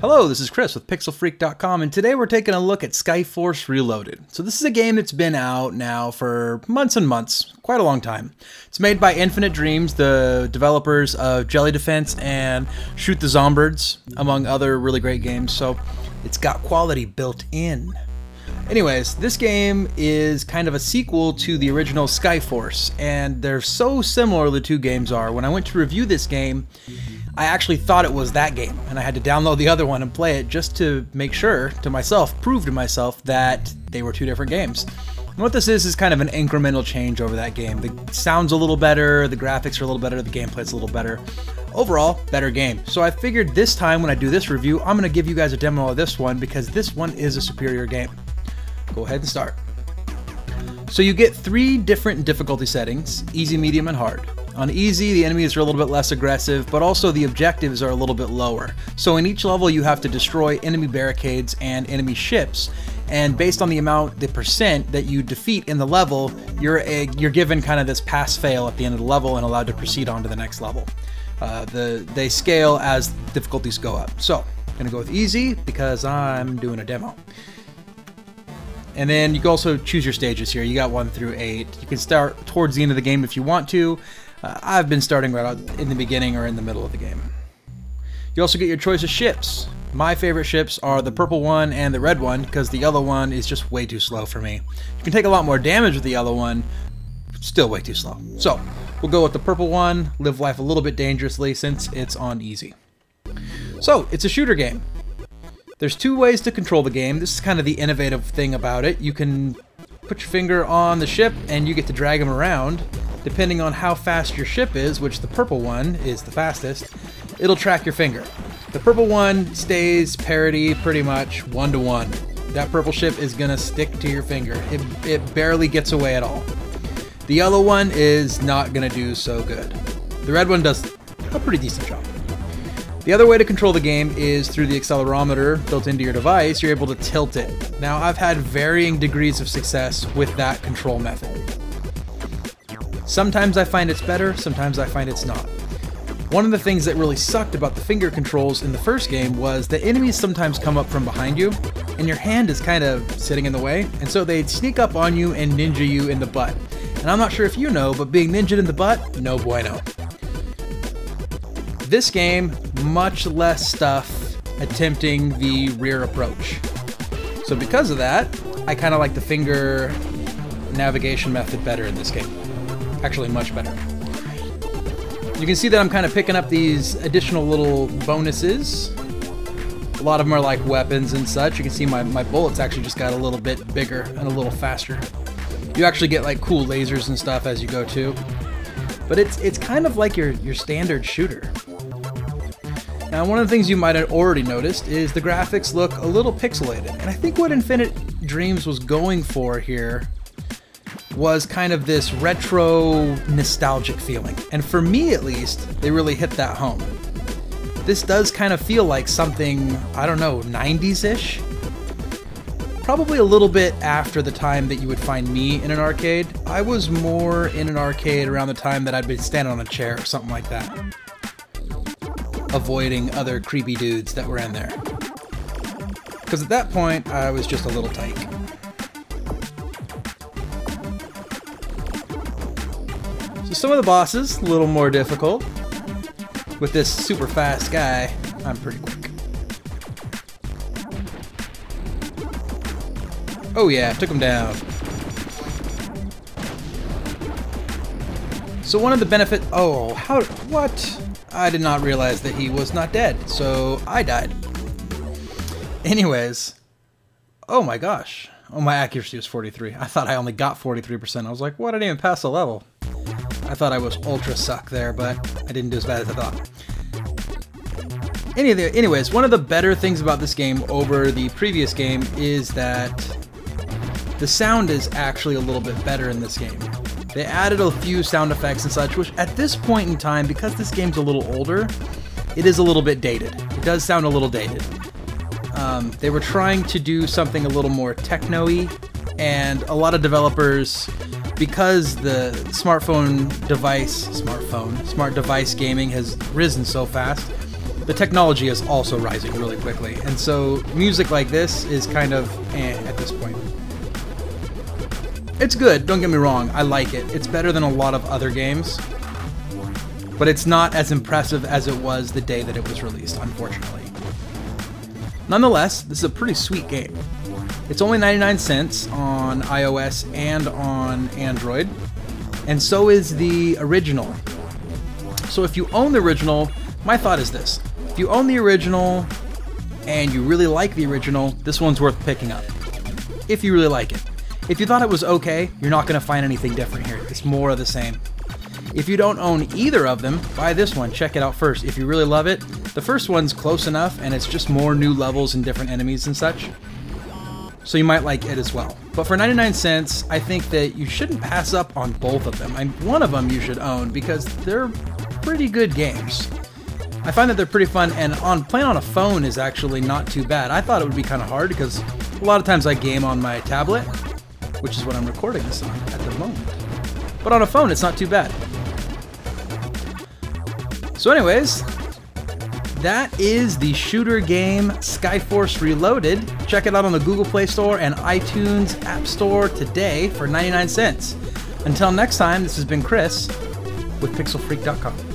Hello, this is Chris with PixelFreak.com, and today we're taking a look at Skyforce Reloaded. So this is a game that's been out now for months and months, quite a long time. It's made by Infinite Dreams, the developers of Jelly Defense and Shoot the Zombirds, among other really great games, so it's got quality built in. Anyways, this game is kind of a sequel to the original Skyforce, and they're so similar the two games are. When I went to review this game, I actually thought it was that game, and I had to download the other one and play it just to make sure to myself, prove to myself that they were two different games. And what this is kind of an incremental change over that game. The sound's a little better, the graphics are a little better, the gameplay's a little better. Overall, better game. So I figured this time when I do this review, I'm going to give you guys a demo of this one because this one is a superior game. Go ahead and start. So you get 3 different difficulty settings, easy, medium, and hard. On easy, the enemies are a little bit less aggressive, but also the objectives are a little bit lower. So in each level you have to destroy enemy barricades and enemy ships, and based on the percent that you defeat in the level, you're given kind of this pass-fail at the end of the level and allowed to proceed on to the next level. They scale as difficulties go up. So I'm going to go with easy because I'm doing a demo. And then you can also choose your stages here. You got 1 through 8. You can start towards the end of the game if you want to. I've been starting right out in the beginning or in the middle of the game. You also get your choice of ships. My favorite ships are the purple one and the red one because the yellow one is just way too slow for me. You can take a lot more damage with the yellow one, still way too slow. So we'll go with the purple one, live life a little bit dangerously since it's on easy. So it's a shooter game. There's 2 ways to control the game. This is kind of the innovative thing about it. You can put your finger on the ship and you get to drag them around. Depending on how fast your ship is, which the purple one is the fastest, it'll track your finger. The purple one stays parity pretty much 1-to-1. That purple ship is gonna stick to your finger. It barely gets away at all. The yellow one is not gonna do so good. The red one does a pretty decent job. The other way to control the game is through the accelerometer built into your device. You're able to tilt it. Now, I've had varying degrees of success with that control method. Sometimes I find it's better, sometimes I find it's not. One of the things that really sucked about the finger controls in the first game was that enemies sometimes come up from behind you, and your hand is kind of sitting in the way, and so they'd sneak up on you and ninja you in the butt. And I'm not sure if you know, but being ninja'd in the butt, no bueno. This game, much less stuff attempting the rear approach. So because of that, I kind of like the finger navigation method better in this game. Actually, much better. You can see that I'm kind of picking up these additional little bonuses. A lot of them are like weapons and such. You can see my bullets actually just got a little bit bigger and a little faster. You actually get like cool lasers and stuff as you go too. But it's kind of like your standard shooter. Now, one of the things you might have already noticed is the graphics look a little pixelated. And I think what Infinite Dreams was going for here was kind of this retro nostalgic feeling. And for me at least, they really hit that home. This does kind of feel like something, I don't know, 90s-ish? Probably a little bit after the time that you would find me in an arcade. I was more in an arcade around the time that I'd been standing on a chair or something like that, avoiding other creepy dudes that were in there. Because at that point, I was just a little tyke. So some of the bosses, a little more difficult. With this super fast guy, I'm pretty quick. Oh yeah, took him down. So one of the benefits... Oh, what? I did not realize that he was not dead, so I died. Anyways. Oh my gosh. Oh, my accuracy was 43. I thought I only got 43%. I was like, what? I didn't even pass the level. I thought I was ultra suck there, but I didn't do as bad as I thought. Anyways, one of the better things about this game over the previous game is that the sound is actually a little bit better in this game. They added a few sound effects and such, which at this point in time, because this game's a little older, it is a little bit dated. It does sound a little dated. They were trying to do something a little more techno-y, and a lot of developers, because the smart device gaming has risen so fast, the technology is also rising really quickly, and so music like this is kind of at this point. It's good, don't get me wrong, I like it. It's better than a lot of other games, but it's not as impressive as it was the day that it was released, unfortunately. Nonetheless, this is a pretty sweet game. It's only 99 cents on iOS and on Android, and so is the original. So if you own the original, my thought is this. If you own the original and you really like the original, this one's worth picking up. If you really like it. If you thought it was okay, you're not going to find anything different here. It's more of the same. If you don't own either of them, buy this one. Check it out first. If you really love it, the first one's close enough and it's just more new levels and different enemies and such. So you might like it as well. But for 99 cents, I think that you shouldn't pass up on both of them. One of them you should own because they're pretty good games. I find that they're pretty fun, and playing on a phone is actually not too bad. I thought it would be kind of hard because a lot of times I game on my tablet, which is what I'm recording this on at the moment. But on a phone, it's not too bad. So anyways, that is the shooter game Skyforce Reloaded. Check it out on the Google Play Store and iTunes App Store today for 99 cents. Until next time, this has been Chris with pixelfreak.com.